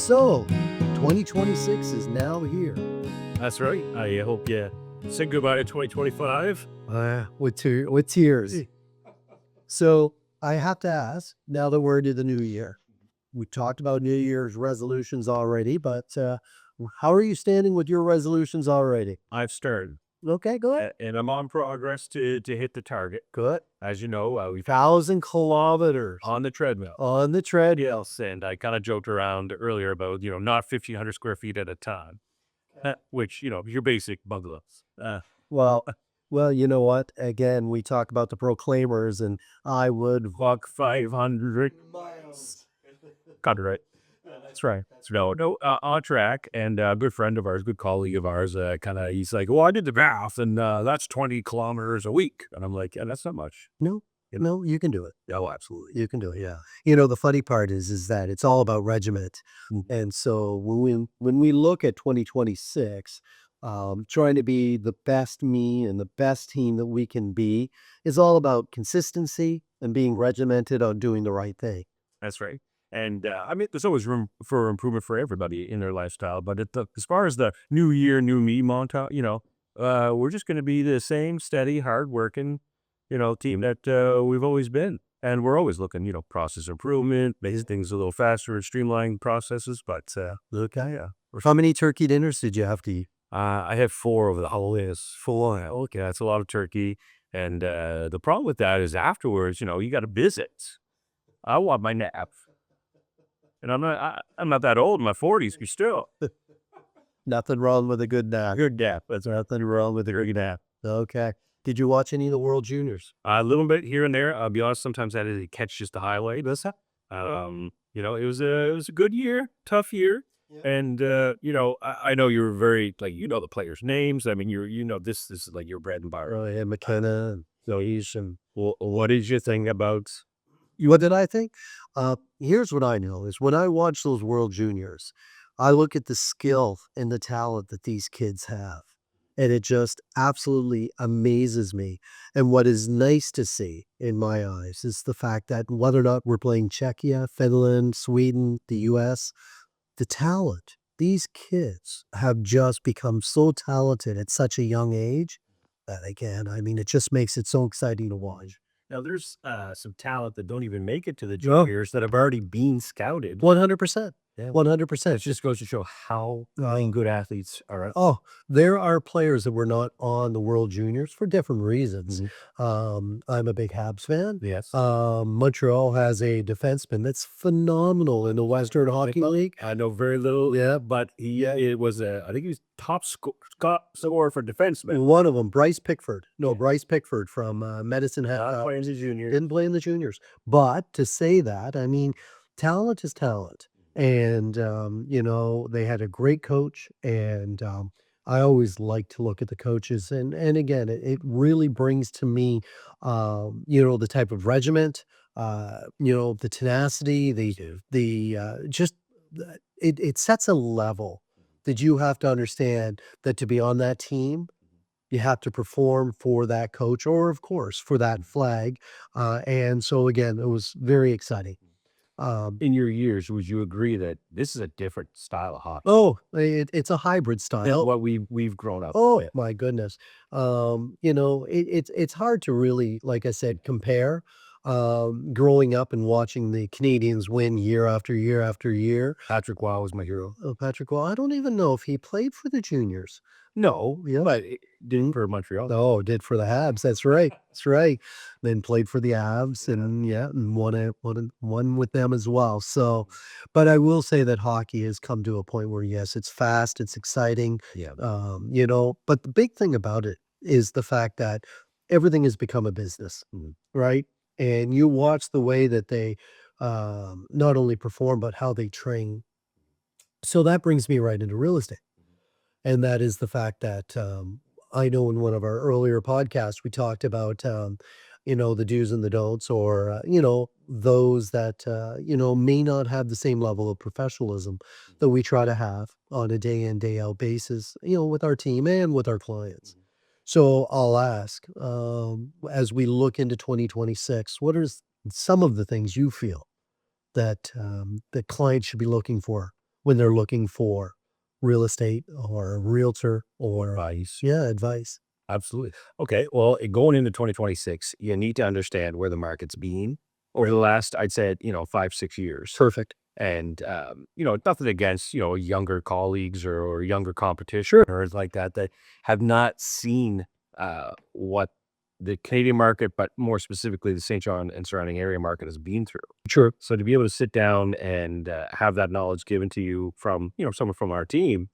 So, 2026 is now here. That's right. I hope you say goodbye to 2025. With tears. So, I have to ask, now that we're into the new year, we talked about New Year's resolutions already, but how are you standing with your resolutions already? I've started, Okay, go ahead. and I'm on progress to hit the target. Good. As you know, we've 1,000 kilometers on the treadmill. on the treadmill. Yes, and I kind of joked around earlier about, not 1,500 square feet at a time, which, your basic bungalows. Well, you know what? Again, we talk about the proclaimers, and I would Walk 500 miles. got it right. That's right. So, no, on track, and a good friend of ours, good colleague of ours, he's like, well, I did the math, and that's 20 kilometers a week. And I'm like, yeah, that's not much. No, no, you can do it. Oh, absolutely. You can do it. Yeah. The funny part is that it's all about regiment, and so when we look at 2026, trying to be the best me and the best team that we can be is all about consistency and being regimented on doing the right thing. That's right. And I mean, there's always room for improvement for everybody in their lifestyle. But as far as the new year, new me montage, we're just going to be the same steady, hardworking, team that we've always been. And we're always looking, process improvement, making things a little faster and streamlining processes. But Okay. How many turkey dinners did you have to eat? I had 4 over the holidays. 4. Okay, that's a lot of turkey. And the problem with that is afterwards, you got to visit. I want my nap. And I'm not that old, in my 40s, but still. Nothing wrong with a good nap. Good nap. That's nothing wrong with a good nap. Okay. Did you watch any of the World Juniors? A little bit here and there. I'll be honest, sometimes I had to catch just the highlight. It was a good year, tough year. Yeah. And, I know you were very, the players' names. I mean, this is like your bread and butter. Oh, yeah, McKenna and So what did you think about? what did I think? Here's what I know is when I watch those World Juniors, I look at the skill and the talent that these kids have. And it just absolutely amazes me. And what is nice to see in my eyes is the fact that whether or not we're playing Czechia, Finland, Sweden, the US, the talent, these kids have just become so talented at such a young age that, again, I mean, it just makes it so exciting to watch. Now, there's some talent that don't even make it to the Yeah. juniors that have already been scouted. 100%. Yeah. 100%. It just goes to show how good athletes are. Oh, there are players that were not on the World Juniors for different reasons. I'm a big Habs fan. Yes. Montreal has a defenseman that's phenomenal in the Western Hockey League. I know very little. Yeah. But I think he was top scorer for defenseman. One of them, Bryce Pickford. No, Bryce Pickford from Medicine Hat. Not playing the juniors. Didn't play in the juniors. But to say that, I mean, talent is talent. And, they had a great coach. And I always like to look at the coaches. And again, it really brings to me, the type of regiment, the tenacity, it sets a level that you have to understand that to be on that team, you have to perform for that coach or, of course, for that flag. And so, again, it was very exciting. In your years, would you agree that this is a different style of hockey? Oh, it's a hybrid Than style. what we've grown up Oh, with? my goodness. It's hard to really, like I said, compare. Growing up and watching the Canadians win year after year after year. Patrick Waugh was my hero. Oh, Patrick, well, I don't even know if he played for the juniors. No, Yeah. but it didn't for Montreal. Oh, did for the Habs. That's right. That's right. Then played for the Habs and won with them as well. So, but I will say that hockey has come to a point where, yes, it's fast, it's exciting. Yeah. But the big thing about it is the fact that everything has become a business, right? And you watch the way that they not only perform, but how they train. So that brings me right into real estate. And that is the fact that I know in one of our earlier podcasts, we talked about, the do's and the don'ts, or, those that, may not have the same level of professionalism that we try to have on a day in, day out basis, with our team and with our clients. So I'll ask, as we look into 2026, what are some of the things you feel that clients should be looking for when they're looking for real estate or a realtor or Advice. yeah, advice. Absolutely. Okay. Well, going into 2026, you need to understand where the market's been over the last, I'd say, 5, 6 years. Perfect. And, nothing against, younger colleagues or younger competition or like that have not seen what the Canadian market, but more specifically the St. John and surrounding area market has been through. True. So to be able to sit down and have that knowledge given to you from, someone from our team,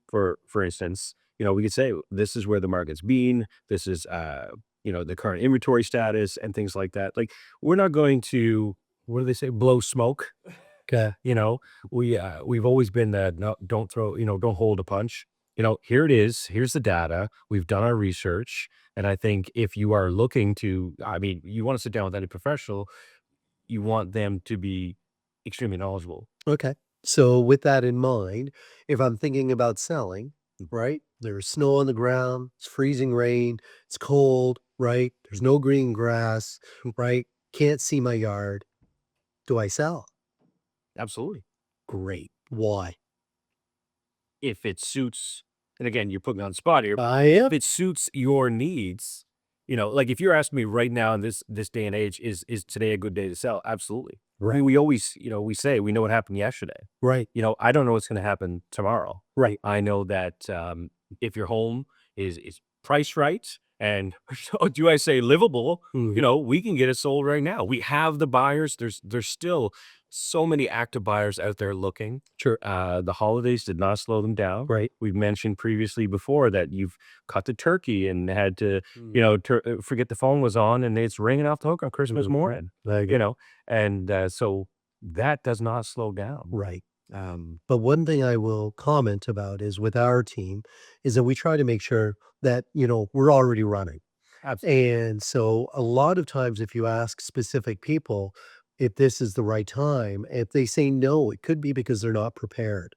for instance, we could say this is where the market's been. This is, the current inventory status and things like that. Like we're not going to, what do they say, blow smoke. Okay. We've always been that no, don't throw, don't hold a punch. Here it is. Here's the data. We've done our research. And I think if you are looking to, I mean, you want to sit down with any professional, you want them to be extremely knowledgeable. Okay. So with that in mind, if I'm thinking about selling, right? There's snow on the ground, it's freezing rain, it's cold, right? There's no green grass, right? Can't see my yard. Do I sell? Absolutely. Great. Why? If it suits, and again, you're putting me on the spot here, I am. if it suits your needs, like if you're asking me right now in this day and age, is today a good day to sell? Absolutely. I mean, we always, we say we know what happened yesterday. Right. I don't know what's going to happen tomorrow. Right. I know that if your home is priced right and do I say livable, Mhm. we can get it sold right now. We have the buyers. There's still so many active buyers out there looking. Sure. The holidays did not slow them down. Right. We've mentioned previously before that you've cut the turkey and had to, forget the phone was on and it's ringing off the hook on Christmas Mhm. morning, I agree. and so that does not slow down. Right. Um, But one thing I will comment about is with our team is that we try to make sure that, we're already running. Absolutely. And so a lot of times if you ask specific people if this is the right time, if they say no, it could be because they're not prepared.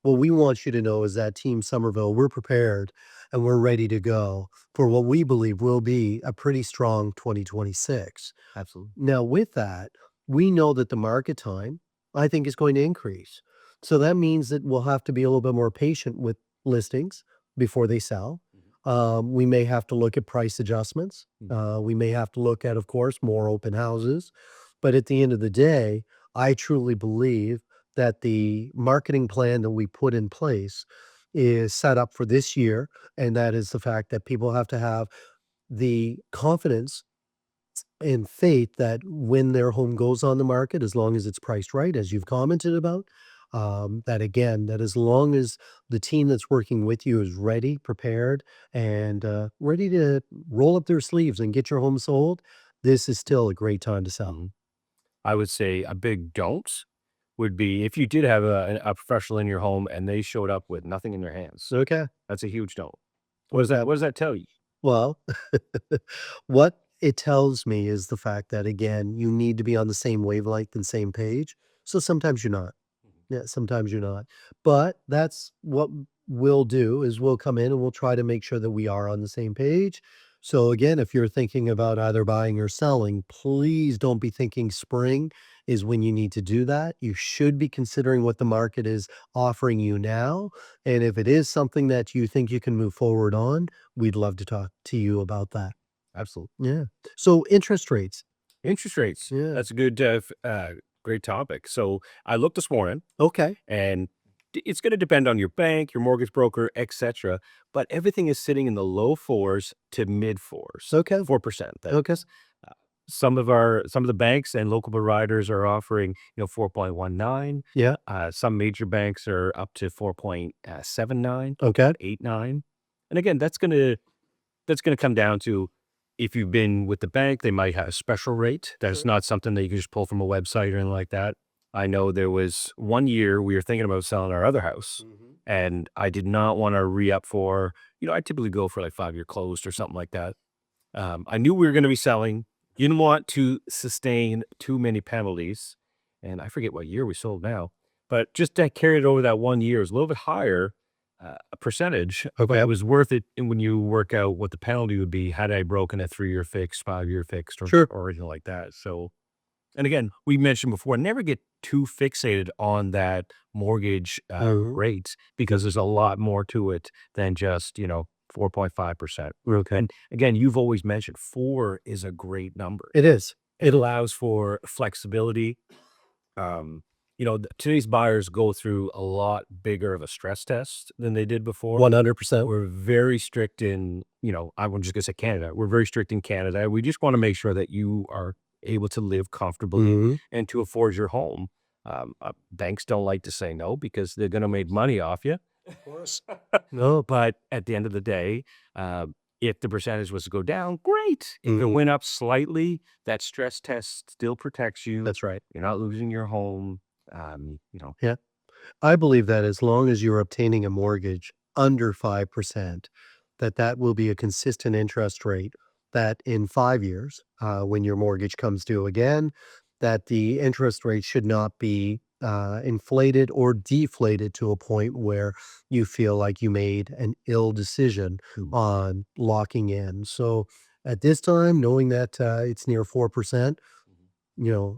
What we want you to know is that Team Somerville, we're prepared and we're ready to go for what we believe will be a pretty strong 2026. Absolutely. Now, with that, we know that the market time, I think, is going to increase. So that means that we'll have to be a little bit more patient with listings before they sell. We may have to look at price adjustments. We may have to look at, of course, more open houses. But at the end of the day, I truly believe that the marketing plan that we put in place is set up for this year. And that is the fact that people have to have the confidence and faith that when their home goes on the market, as long as it's priced right, as you've commented about, that again, that as long as the team that's working with you is ready, prepared, and ready to roll up their sleeves and get your home sold, this is still a great time to sell. Mhm. I would say a big don't would be if you did have a professional in your home and they showed up with nothing in their hands. Okay. That's a huge don't. Okay. What does that tell you? Well, what it tells me is the fact that, again, you need to be on the same wavelength and same page. So sometimes you're not. Yeah, sometimes you're not. But that's what we'll do is we'll come in and we'll try to make sure that we are on the same page. So again, if you're thinking about either buying or selling, please don't be thinking spring is when you need to do that. You should be considering what the market is offering you now. And if it is something that you think you can move forward on, we'd love to talk to you about that. Absolutely. Yeah. So interest rates. Interest rates. Yeah. That's a good, great topic. So I looked this morning, Okay. and it's going to depend on your bank, your mortgage broker, etc. But everything is sitting in the low fours to mid fours, Okay. 4%. That Okay. is. Some of the banks and local providers are offering 4.19. Yeah. Some major banks are up to 4.79, Okay. 89. And again, that's gonna come down to if you've been with the bank, they might have a special rate. That's Sure. not something that you can just pull from a website or anything like that. I know there was one year we were thinking about selling our other house, Mhm. and I did not want to re-up for, I typically go for like 5-year closed or something like that. I knew we were going to be selling. Didn't want to sustain too many penalties, and I forget what year we sold now, but just to carry it over that one year is a little bit higher a percentage, but Okay. it was worth it. And when you work out what the penalty would be had I broken a 3-year fixed, 5-year fixed, or Sure. or anything like that. So And again, we mentioned before, never get too fixated on that mortgage Mhm. rate because there's a lot more to it than just, 4.5%. Okay. And again, you've always mentioned 4 is a great number. It is. It allows for flexibility. Um, today's buyers go through a lot bigger of a stress test than they did before. 100%. We're very strict in, I'm just gonna say Canada. We're very strict in Canada. We just want to make sure that you are able to live comfortably Mhm. and to afford your home. Banks don't like to say no because they're gonna make money off you. Of course. No. But at the end of the day, if the percentage was to go down, great. If it Mhm. went up slightly, that stress test still protects you. That's right. You're not losing your home. Um, you know, Yeah. I believe that as long as you're obtaining a mortgage under 5%, that will be a consistent interest rate that in 5 years, when your mortgage comes due again, that the interest rate should not be, inflated or deflated to a point where you feel like you made an ill decision Mm. on locking in. So, at this time, knowing that, it's near 4%,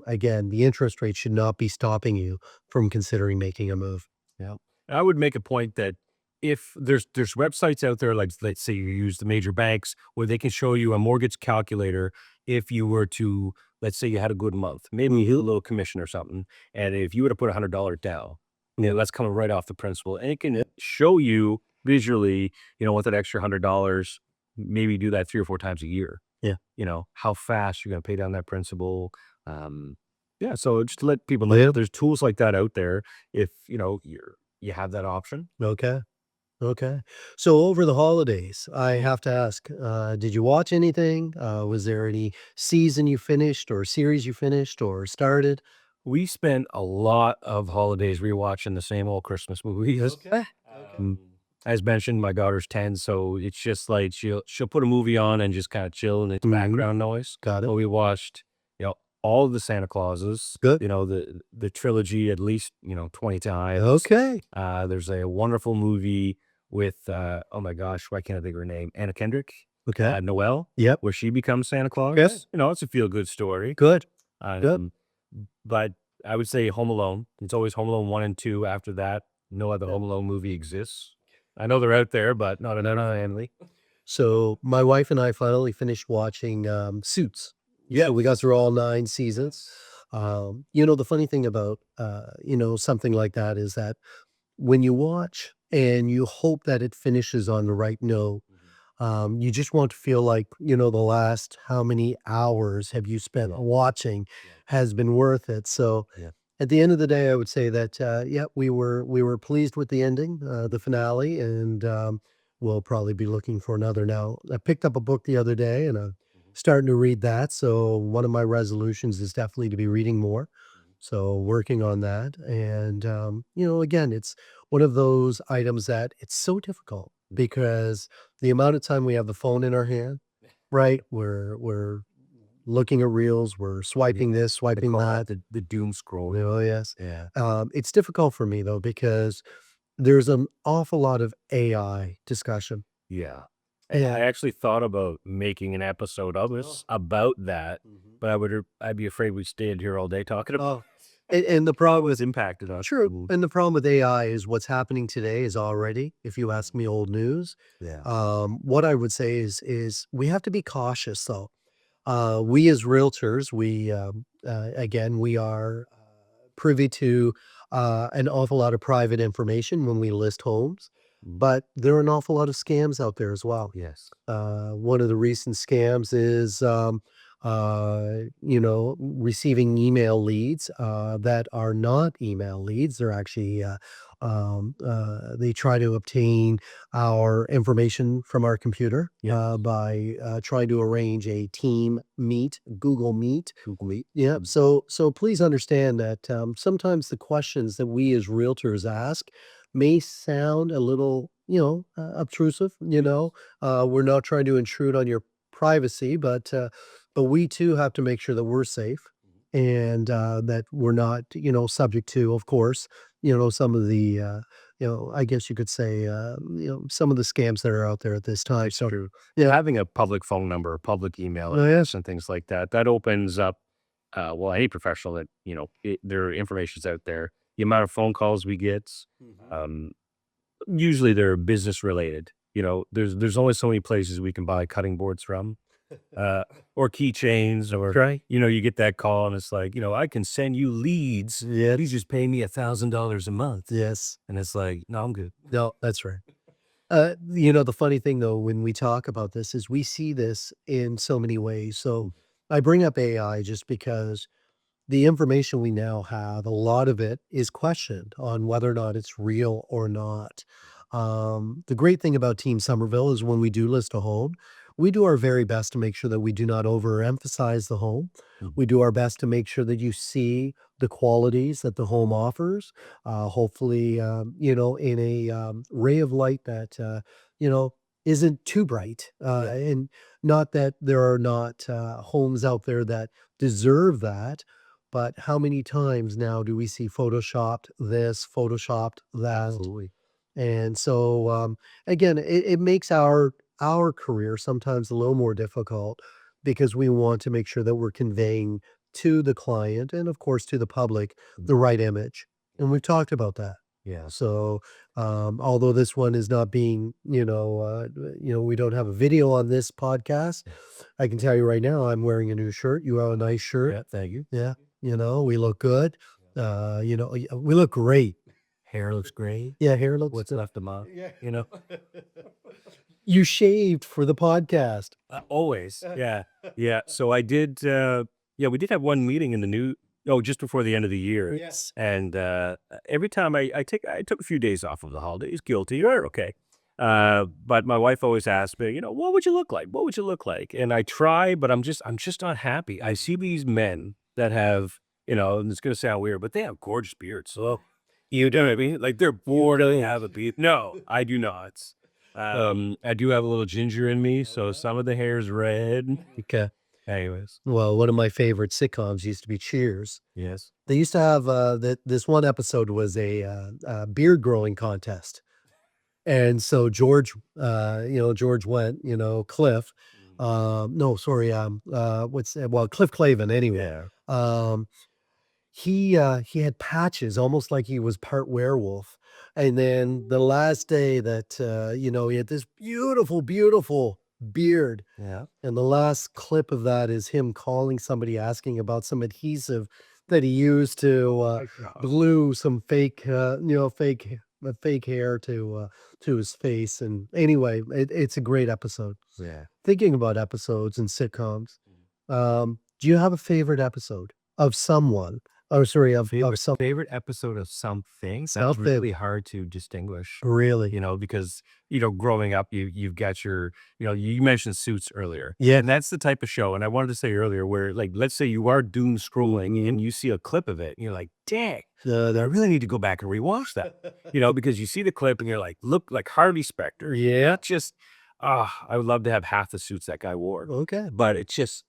again, the interest rate should not be stopping you from considering making a move. Yeah. I would make a point that if there's websites out there, like let's say you use the major banks where they can show you a mortgage calculator if you were to, let's say you had a good month, maybe a Mhm. little commission or something. And if you were to put $100 down, Yeah. that's coming right off the principal. And it Yeah. can show you visually, with that extra $100, maybe do that 3 or 4 times a year, Yeah. how fast you're gonna pay down that principal. Um, yeah, so just to let people know Yeah. there's tools like that out there if, you have that option. Okay. Okay. So over the holidays, I have to ask, did you watch anything? Was there any season you finished or series you finished or started? We spent a lot of holidays rewatching the same old Christmas movies. Okay. Okay. Um, as mentioned, my daughter's 10, so it's just like she'll put a movie on and just kinda chill and it's Mhm. background noise. Got it. But we watched, all of the Santa Clauses, Good. the trilogy at least, 20 times. Okay. There's a wonderful movie with, oh my gosh, why can't I think of her name? Anna Kendrick, Okay. Noelle, Yep. where she becomes Santa Okay. Claus. It's a feel-good story. Good. Good. Um, but I would say Home Alone. It's always Home Alone 1 and 2. After that, no other Yeah. Home Alone movie exists. I know they're out there, but not in our family. So my wife and I finally finished watching Suits. So we got Yes. through all 9 seasons. The funny thing about something like that is that when you watch and you hope that it finishes on the right note, Mhm. you just want to feel like, the last how many hours have you spent Yeah, watching yeah, has been worth it. So yeah. at the end of the day, I would say that, yeah, we were pleased with the ending, the finale, and we'll probably be looking for another. Now, I picked up a book the other day, and I'm Mhm, starting to read that. So one of my resolutions is definitely to be reading more. mhm. So working on that, and again, it's one of those items that it's so difficult because the amount of time we have the phone in our hand, right? We're looking at reels, we're Yeah, swiping this, they swiping call that that. the doom scrolling. Oh, yes. Yeah. It's difficult for me though because there's an awful lot of AI discussion. Yeah. And I And actually thought about making an episode of oh, this about that, mhm. but I'd be afraid we'd stay in here all day talking about Oh, and the how problem it's impacted us. true, Mhm. and the problem with AI is what's happening today is already, if you ask Mhm. me, old news. Yeah. What I would say is we have to be cautious though. We as realtors, again, we are privy to an awful lot of private information when we list homes, Mhm. but there are an awful lot of scams out there as well. Yes. One of the recent scams is, receiving email leads that are not email leads. They're actually, they try to obtain our information from our computer Yeah. by trying to arrange a team meet, Google Meet. Google Meet. Yeah. Mhm. So please understand that sometimes the questions that we as realtors ask may sound a little, obtrusive. Yes. We're not trying to intrude on your privacy, but we too have to make sure that we're safe Mhm. and that we're not, subject to, of course, some of the, I guess you could say, some of the scams that are out there at this time. It's So, true. yeah, Having a public phone number, public email oh, yes, address, and things like that, that opens up, well, any professional that, their information's out there. The amount of phone calls we get, um, usually they're business related. There's only so many places we can buy cutting boards from, uh, or keychains, or Right. you get that call and it's like, I can send you leads. Yes. You just pay me $1,000 a month, Yes. and it's like, no, I'm good. No, that's right. The funny thing though, when we talk about this is we see this in so many ways. So I bring up AI just because the information we now have, a lot of it is questioned on whether or not it's real or not. The great thing about Team Somerville is when we do list a home, we do our very best to make sure that we do not overemphasize the home. Mhm. We do our best to make sure that you see the qualities that the home offers. Hopefully, in a ray of light that you know isn't too bright, and not that there are not homes out there that deserve that, but how many times now do we see photoshopped this, photoshopped that? Absolutely. And so, again, it makes our career sometimes a little more difficult because we want to make sure that we're conveying to the client and, of course, to the public Mm. the right image. And we've talked about that. Yeah. So, although this one is not being, we don't have a video on this podcast. I can tell you right now, I'm wearing a new shirt. You have a nice shirt. Yeah. Thank you. Yeah. We look good. We look great. Hair looks great. Yeah. Hair looks What's good. left of my, Yeah. you know, You shaved for the podcast. always. Yeah. Yeah. So I did, yeah, we did have one meeting in the just before the end of the year. Yes. And every time I took a few days off of the holidays, guilty, or okay. But my wife always asks me, what would you look like? What would you look like? And I try, but I'm just not happy. I see these men that have, and it's gonna sound weird, but they have gorgeous beards. So you know what I mean? Like they're bored, they have a beard. No, I do not. I do have a little ginger in me, so some of the hair is red. Okay. Anyways, Well, one of my favorite sitcoms used to be Cheers. yes. They used to have this one episode was a beard growing contest. And so George went, Cliff. No, sorry, Cliff Clavin anyway. Yeah. Um, he had patches almost like he was part werewolf. And then the last day that he had this beautiful, beautiful beard. Yeah. And the last clip of that is him calling somebody asking about some adhesive that he used to My God. glue some fake hair to his face. And anyway, it's a great episode. Yeah. Thinking about episodes and sitcoms, do you have a favorite episode of someone? Oh, sorry, of some Favorite episode of something? That's something really hard to distinguish, really. because, growing up, you've got you mentioned Suits earlier. Yeah. And that's the type of show. And I wanted to say earlier where, like, let's say you are doom scrolling and you see a clip of it and you're like, dang, I really need to go back and rewatch that, because you see the clip and you're like, look like Harvey Specter. Yeah. Not just, I would love to have half the suits that guy wore. Okay. But it's just,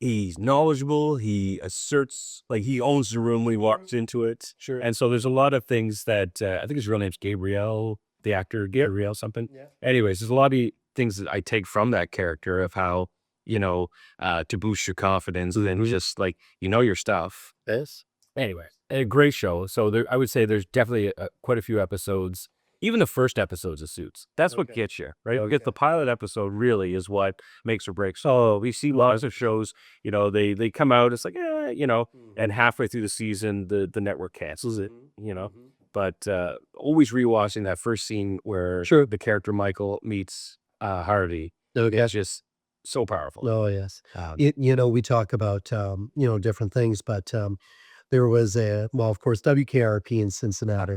he's knowledgeable. He asserts, like, he owns the room when he walks into it. Sure. And so there's a lot of things that I think his real name's Gabriel, the actor Gabriel something. Yeah. Anyways, there's a lot of things that I take from that character of how, to boost your confidence and just like, your stuff. Yes. Anyway, a great show. So I would say there's definitely quite a few episodes. Even the first episodes of Suits, that's what Okay. gets you, right? Okay. Because the pilot episode really is what makes or breaks. So we see lots of shows, they come out, it's like, and halfway through the season, the network cancels it, But always rewatching that first scene where Sure. the character Michael meets Harvey, Okay. it's just so powerful. Oh, yes. Um, We talk about, different things, but, there was of course, WKRP in Cincinnati.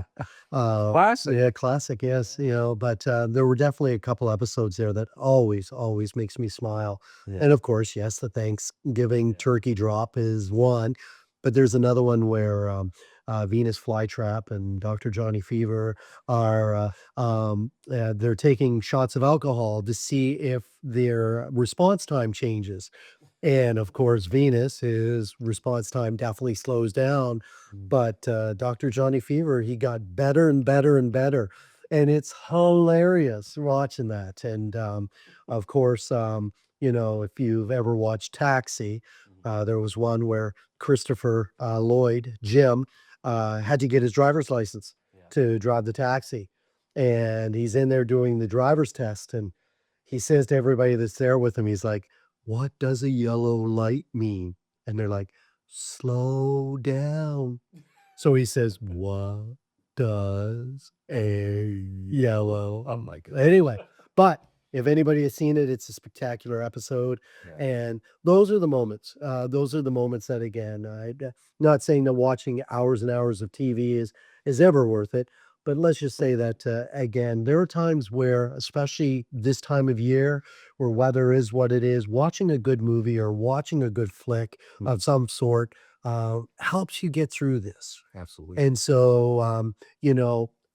Classic. Yeah, classic, yes, but, there were definitely a couple episodes there that always, always makes me smile. Yeah. And of course, yes, the Thanksgiving turkey drop is one, but there's another one where, Venus Flytrap and Dr. Johnny Fever are, they're taking shots of alcohol to see if their response time changes. And of course, Venus, his response time definitely slows down, but, Dr. Johnny Fever, he got better and better and better, and it's hilarious watching that, and, of course, if you've ever watched Taxi, There was one where Christopher Lloyd, Jim, had to get his driver's license to drive the taxi. And he's in there doing the driver's test. And he says to everybody that's there with him, he's like, "What does a yellow light mean?" And they're like, "Slow down." So he says, "What does a yellow?" I'm like, anyway, but if anybody has seen it, it's a spectacular episode. Yeah. And those are the moments. Those are the moments that, again, not saying that watching hours and hours of TV is ever worth it, but let's just say that again, there are times where, especially this time of year, where weather is what it is, watching a good movie or watching a good flick of some sort helps you get through this. Absolutely. And so,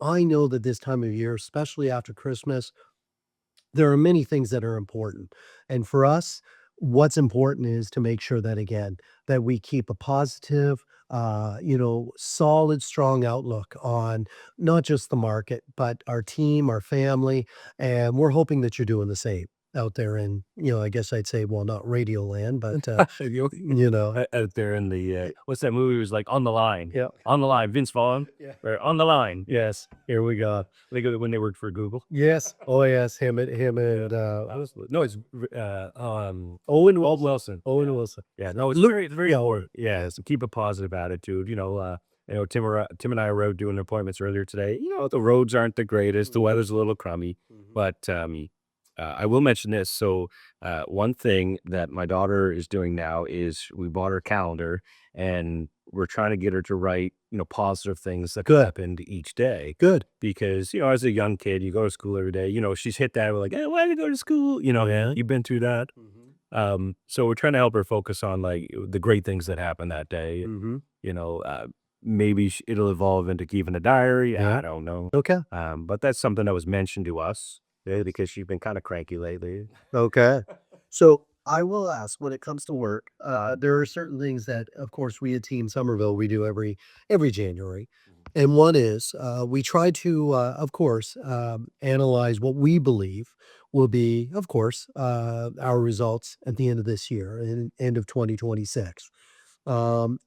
I know that this time of year, especially after Christmas, there are many things that are important. And for us, what's important is to make sure that, again, that we keep a positive, solid, strong outlook on not just the market, but our team, our family. And we're hoping that you're doing the same out there in, I guess I'd say, well, not Radio Land, but, Out there in the what's that movie? It was like On the Line. yeah. On the Line. Vince Vaughn. Yeah. Or On the Line. Yes. Here we go. They go when they worked for Google. Yes. Oh, yes. Him and, No, it's Owen Walt Wilson. Wilson. Owen Wilson. Yeah, no, it's Look- very yeah. important. Yeah, so keep a positive attitude. Tim and I rode doing appointments earlier today. The roads aren't the greatest. The weather's a little crummy, but I will mention this. So, one thing that my daughter is doing now is we bought her a calendar, and we're trying to get her to write, positive things that Good. happened each day. Good. Because, as a young kid, you go to school every day. She's hit that. We're like, hey, why did you go to school? Yeah. You've been through that. So we're trying to help her focus on like the great things that happened that day. Mm-hmm. Maybe it'll evolve into keeping a diary. Yeah. I don't know. Okay. But that's something that was mentioned to us because she's been kind of cranky lately. Okay. So I will ask, when it comes to work, there are certain things that, of course, we at Team Somerville, we do every January. And one is we try to, of course, analyze what we believe will be, of course, our results at the end of this year and end of 2026.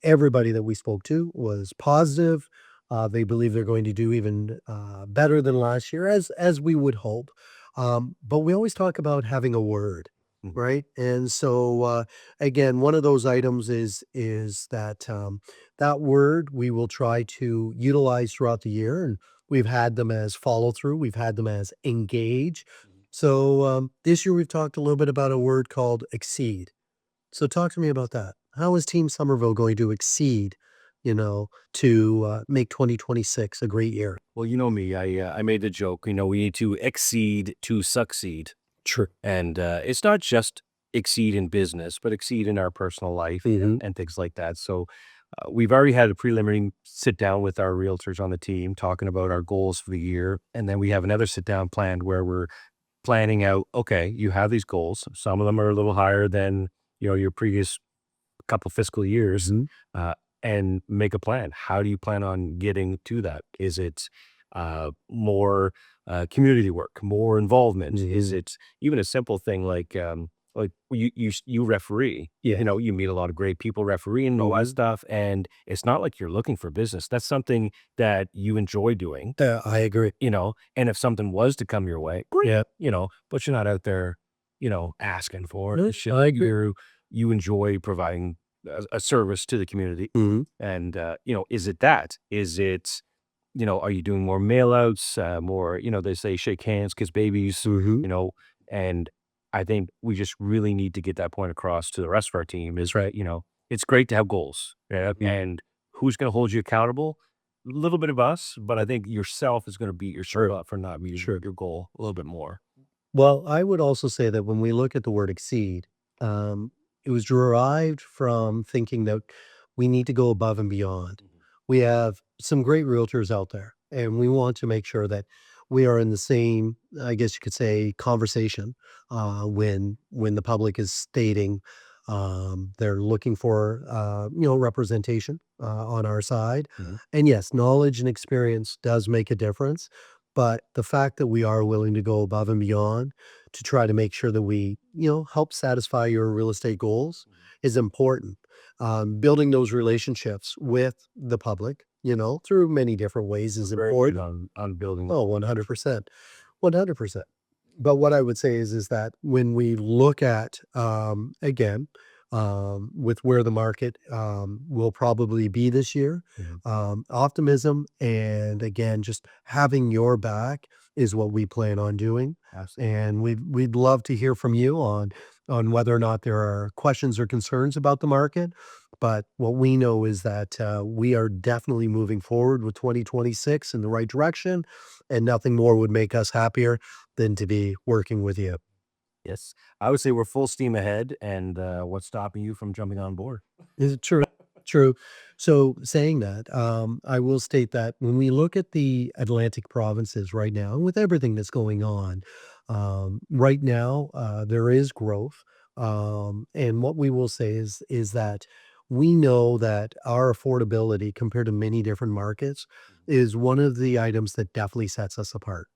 Everybody that we spoke to was positive. They believe they're going to do even better than last year, as we would hope. But we always talk about having a word, Mhm. right? And so again, one of those items is that that word we will try to utilize throughout the year, and we've had them as follow through. We've had them as engage. So this year we've talked a little bit about a word called exceed. So talk to me about that. How is Team Somerville going to exceed, to make 2026 a great year? Well, you know me. I made the joke. We need to exceed to succeed, True. and it's not just exceed in business, but exceed in our personal life Mhm. and things like that. So we've already had a preliminary sit down with our realtors on the team, talking about our goals for the year, and then we have another sit down planned where we're planning out. Okay, you have these goals. Some of them are a little higher than your previous couple fiscal years, Mhm. uh, and make a plan. How do you plan on getting to that? Is it more community work, more involvement? Is Mhm. it even a simple thing like you referee? Yeah. You meet a lot of great people refereeing all that Mhm. stuff, and it's not like you're looking for business. That's something that you enjoy doing. I agree. And if something was to come your way, great. Yeah. But you're not out there, asking for it. No, and shit. I agree. You enjoy providing a service to the community. Mhm. And, is it that? Is it, are you doing more mail outs, more, they say shake hands, kiss babies, Mhm. and I think we just really need to get that point across to the rest of our team is, Right. it's great to have goals. Yeah. Mhm. And who's going to hold you accountable? A little bit of us, but I think yourself is going to beat yourself up for not meeting Sure. your goal a little bit more. Well, I would also say that when we look at the word exceed, um, it was derived from thinking that we need to go above and beyond. We have some great realtors out there, and we want to make sure that we are in the same, I guess you could say, conversation when the public is stating they're looking for representation on our side. Mhm. And yes, knowledge and experience does make a difference. but the fact that we are willing to go above and beyond to try to make sure that we, help satisfy your real estate goals is important. Building those relationships with the public, through many different ways is Very good important. on building. Oh, 100%. 100%. But what I would say is that when we look at, again, with where the market, will probably be this year, optimism and again, just having your back is what we plan on doing. Absolutely. And we'd love to hear from you on whether or not there are questions or concerns about the market. But what we know is that, we are definitely moving forward with 2026 in the right direction, and nothing more would make us happier than to be working with you. Yes. I would say we're full steam ahead, and what's stopping you from jumping on board? Is it true? True. So saying that, I will state that when we look at the Atlantic provinces right now, and with everything that's going on, right now, there is growth. And what we will say is that we know that our affordability compared to many different markets is one of the items that definitely sets us apart.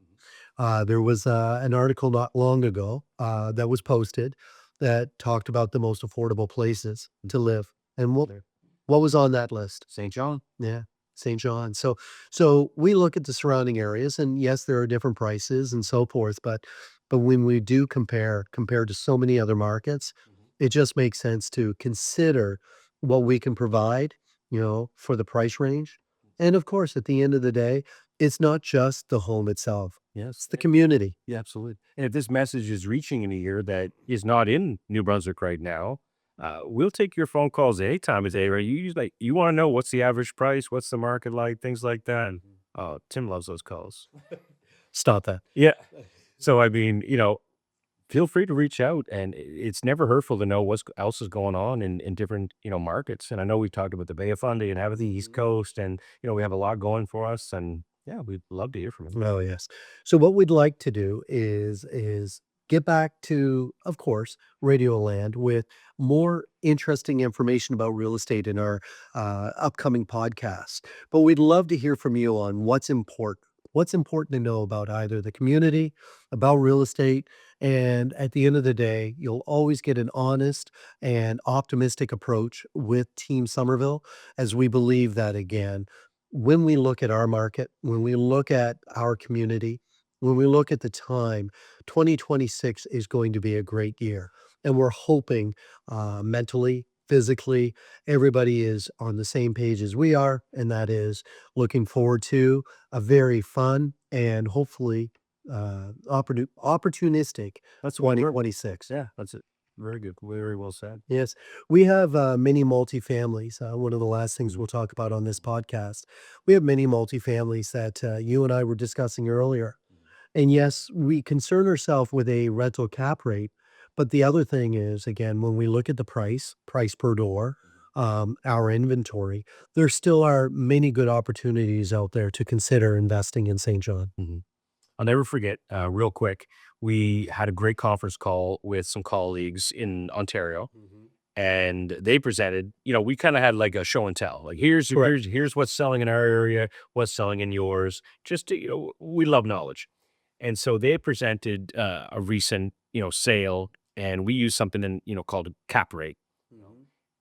There was an article not long ago that was posted that talked about the most affordable places to live. And what was on that list? St. John. Yeah, St. John. So we look at the surrounding areas, and yes, there are different prices and so forth, but when we do compared to so many other markets, it just makes sense to consider what we can provide, for the price range. And of course, at the end of the day, it's not just the home itself. Yes. It's the community. Yeah, absolutely. And if this message is reaching an ear that is not in New Brunswick right now, we'll take your phone calls any time of day, right? You want to know what's the average price, what's the market like, things like that. Oh, Tim loves those calls. Stop that. Yeah. So I mean, feel free to reach out, and it's never hurtful to know what else is going on in different markets. And I know we've talked about the Bay of Fundy and have the East Coast, and we have a lot going for us, and yeah, we'd love to hear from you. Oh, yes. So what we'd like to do is get back to, of course, Radio Land with more interesting information about real estate in our upcoming podcast. But we'd love to hear from you on what's important. What's important to know about either the community, about real estate, and at the end of the day, you'll always get an honest and optimistic approach with Team Somerville, as we believe that again when we look at our market, when we look at our community, when we look at the time, 2026 is going to be a great year. And we're hoping mentally, physically, everybody is on the same page as we are. And that is looking forward to a very fun and hopefully opportunistic That's what we're. 2026. Yeah, that's it. Very good. Very well said. Yes, we have many multifamilies. One of the last things we'll talk about on this podcast, we have many multifamilies that you and I were discussing earlier. And yes, we concern ourselves with a rental cap rate, but the other thing is, again, when we look at the price per door, our inventory, there still are many good opportunities out there to consider investing in St. John. Mhm. I'll never forget, real quick, we had a great conference call with some colleagues in Ontario, and they presented, we kind of had like a show and tell. Like Correct. here's what's selling in our area, what's selling in yours. Just to, we love knowledge. And so they presented a recent, sale, and we use something called a cap rate.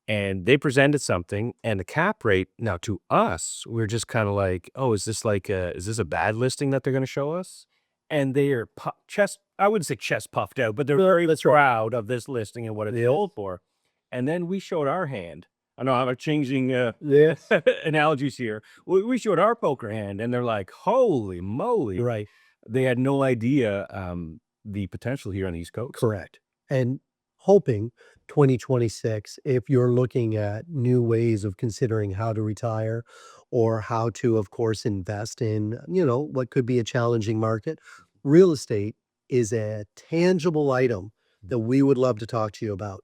And they presented something, and the cap rate, now to us, we're just kind of like, oh, is this a bad listing that they're going to show us? And they are I wouldn't say chest puffed out, but they're very proud of this listing and what it's Yeah. sold for. And then we showed our hand. I know I'm changing Yeah. analogies here. We showed our poker hand, and they're like, holy moly. Right. They had no idea the potential here on the East Coast. Correct. And hoping 2026, if you're looking at new ways of considering how to retire or how to, of course, invest in, what could be a challenging market, real estate is a tangible item that we would love to talk to you about.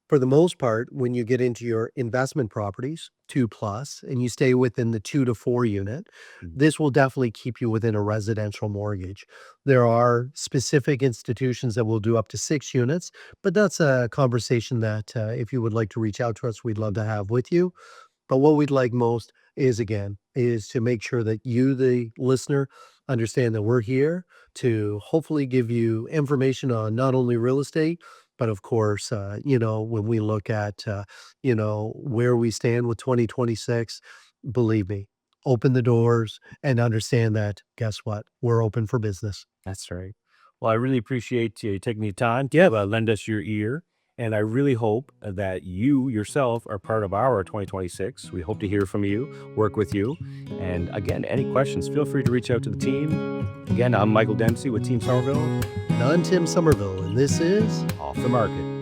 For the most part, when you get into your investment properties, 2 plus, and you stay within the 2 to 4 unit, this will definitely keep you within a residential mortgage. There are specific institutions that will do up to 6 units, but that's a conversation that, if you would like to reach out to us, we'd love to have with you. But what we'd like most is, again, is to make sure that you, the listener, understand that we're here to hopefully give you information on not only real estate, but of course, when we look at, where we stand with 2026, believe me, open the doors and understand that, guess what? We're open for business. That's right. Well, I really appreciate you taking the time to lend us your ear. And I really hope that you yourself are part of our 2026. We hope to hear from you, work with you. And again, any questions, feel free to reach out to the team. Again, I'm Michael Dempsey with Team Somerville, And I'm Tim Somerville, and this is Off the Market.